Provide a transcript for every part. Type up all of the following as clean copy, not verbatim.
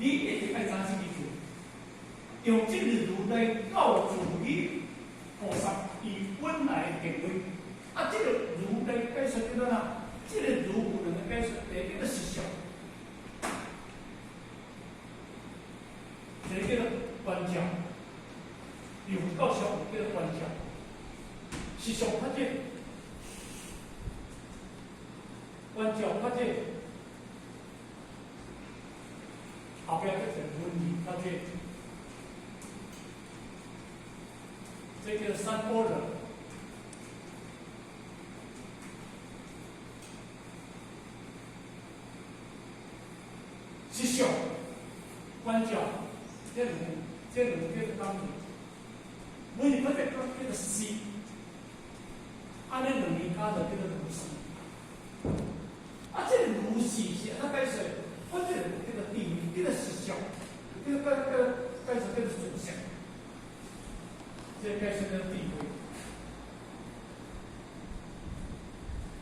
你一定爱知这个字，用这个字来告诉你菩萨伊本来的定位。啊，这个字来解释叫做哪？这个字有两个解释，第一个实相，第二个叫做观照。有到小有叫做观照，实相发展，观照发展，后边叫做文理发展，这叫三波人。实相、观照，这两叫做纲领。文理发展叫做思，安尼两年加就叫做如是。啊，这个如是是安怎解释？我这个叫做地位，这个实相，这个解释叫做主相，这个解释叫做地位，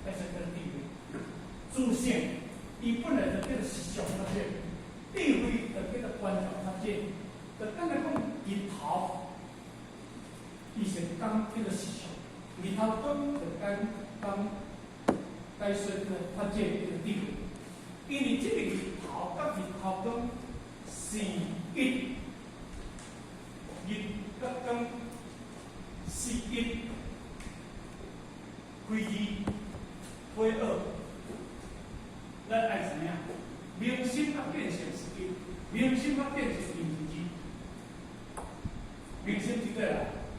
解释叫做地位。主相，伊本来就叫做实相发展，地位就叫做观照发展。就刚才讲日头。以前讲这个实相，日头光就讲解释这个发展这个地位，因为这个日头甲日头光是一，日甲光是一，归二配二，咱爱怎样？明星它变成是一，明星它变成